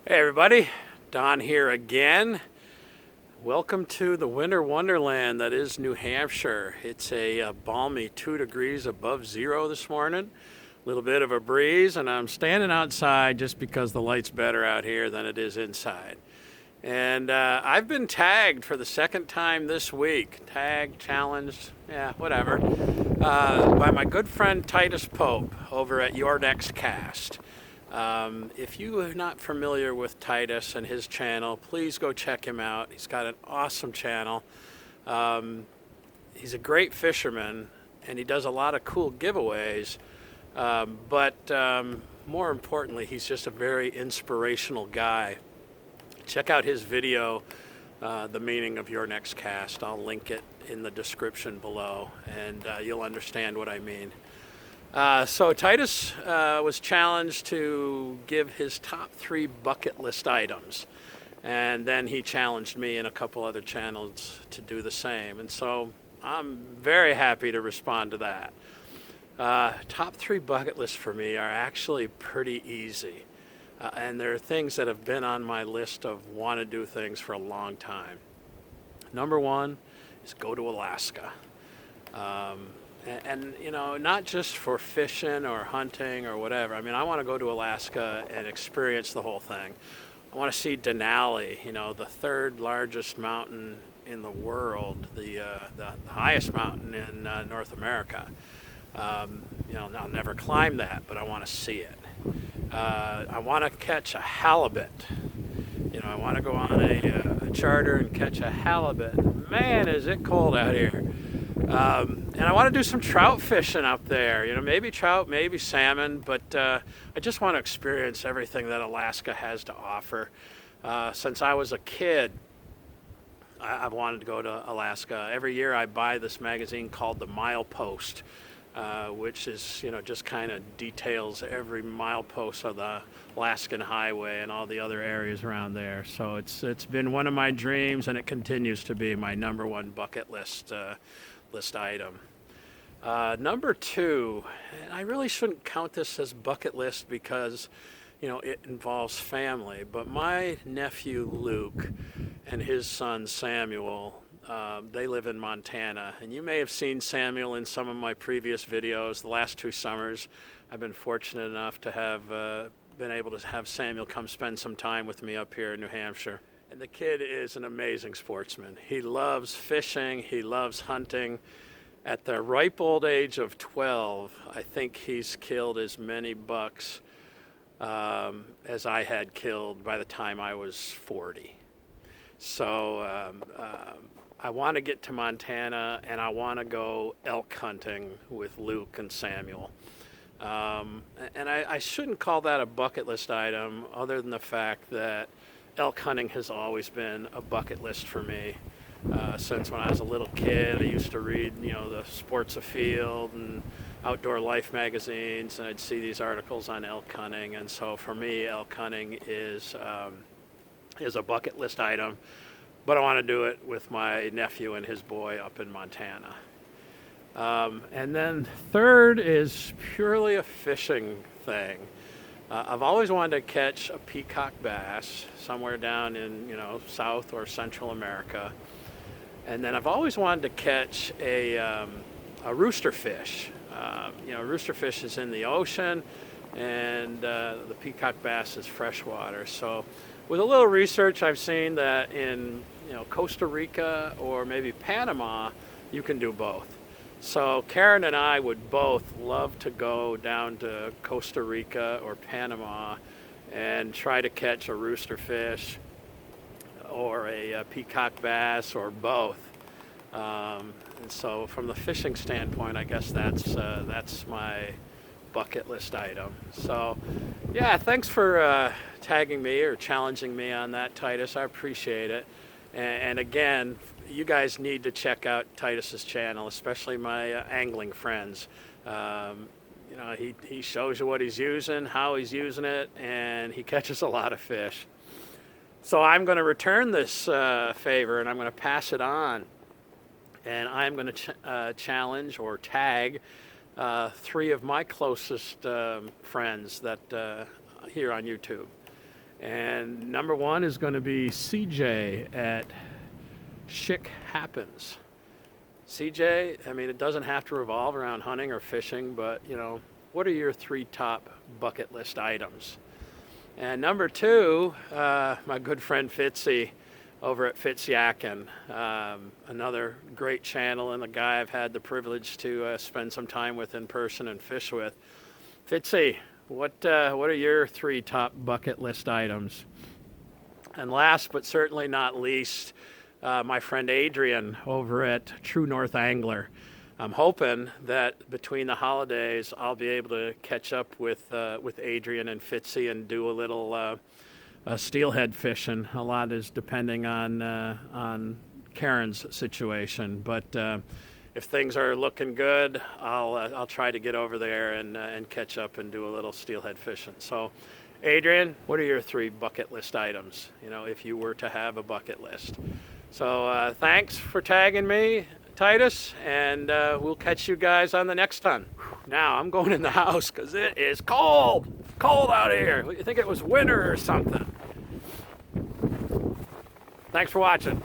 Hey everybody, Don here again. Welcome to the winter wonderland that is New Hampshire. It's a balmy 2 degrees above zero this morning. A little bit of a breeze, and I'm standing outside just because the light's better out here than it is inside. And I've been tagged for the second time this week. Tagged, challenged, whatever. By my good friend Titus Polk over at YourNextCast. If you are not familiar with Titus and his channel, please go check him out. He's got an awesome channel. He's a great fisherman, and he does a lot of cool giveaways. But more importantly, he's just a very inspirational guy. Check out his video, The Meaning of Your Next Cast. I'll link it in the description below, and you'll understand what I mean. So Titus was challenged to give his top 3 bucket list items, and then he challenged me and a couple other channels to do the same, and so I'm very happy to respond to that. Top 3 bucket lists for me are actually pretty easy, and there are things that have been on my list of want to do things for a long time. Number 1 is go to Alaska. And you know, not just for fishing or hunting or whatever. I mean, I want to go to Alaska and experience the whole thing. I want to see Denali, you know, the 3rd largest mountain in the world, the highest mountain in North America. You know, I'll never climb that, but I want to see it. I want to catch a halibut. You know, I want to go on a charter and catch a halibut. Man, is it cold out here. And I want to do some trout fishing up there, you know, maybe trout, maybe salmon, but I just want to experience everything that Alaska has to offer. Since I was a kid, I've wanted to go to Alaska. Every year I buy this magazine called The Milepost, which is, you know, just kind of details every milepost of the Alaskan Highway and all the other areas around there. So it's been one of my dreams, and it continues to be my number 1 bucket list item. Number 2, and I really shouldn't count this as bucket list because, you know, it involves family, but my nephew Luke and his son Samuel, they live in Montana, and you may have seen Samuel in some of my previous videos. The last 2 summers, I've been fortunate enough to have been able to have Samuel come spend some time with me up here in New Hampshire. And the kid is an amazing sportsman. He loves fishing, he loves hunting. At the ripe old age of 12, I think he's killed as many bucks as I had killed by the time I was 40. So I want to get to Montana, and I want to go elk hunting with Luke and Samuel. And I shouldn't call that a bucket list item, other than the fact that elk hunting has always been a bucket list for me. Since when I was a little kid, I used to read, you know, the Sports Afield and Outdoor Life magazines, and I'd see these articles on elk hunting. And so for me, elk hunting is a bucket list item, but I want to do it with my nephew and his boy up in Montana. And then 3rd is purely a fishing thing. I've always wanted to catch a peacock bass somewhere down in, you know, South or Central America. And then I've always wanted to catch a rooster fish. You know, rooster fish is in the ocean, and the peacock bass is freshwater. So with a little research, I've seen that in, you know, Costa Rica or maybe Panama, you can do both. So Karen and I would both love to go down to Costa Rica or Panama and try to catch a rooster fish or a peacock bass or both. And so from the fishing standpoint, I guess that's my bucket list item. So yeah, thanks for tagging me or challenging me on that, Titus. I appreciate it. And again, you guys need to check out Titus's channel, especially my angling friends. You know, he shows you what he's using, how he's using it, and he catches a lot of fish. So I'm going to return this favor, and I'm going to pass it on. And I'm going to challenge or tag 3 of my closest friends that here on YouTube. And number 1 is going to be CJ at Chick Happens. CJ, I mean, it doesn't have to revolve around hunting or fishing, but, you know, what are your 3 top bucket list items? And number 2, my good friend Fitzy over at Fitz Yakun, another great channel and a guy I've had the privilege to spend some time with in person and fish with. Fitzy, what are your 3 top bucket list items? And last but certainly not least, my friend Adrian over at True North Angler. I'm hoping that between the holidays I'll be able to catch up with Adrian and Fitzy and do a little steelhead fishing. A lot is depending on Karen's situation, but if things are looking good, I'll try to get over there and catch up and do a little steelhead fishing. So, Adrian, what are your 3 bucket list items? You know, if you were to have a bucket list. So thanks for tagging me, Titus, and we'll catch you guys on the next time. Now I'm going in the house because it is cold out here. You think it was winter or something? Thanks for watching.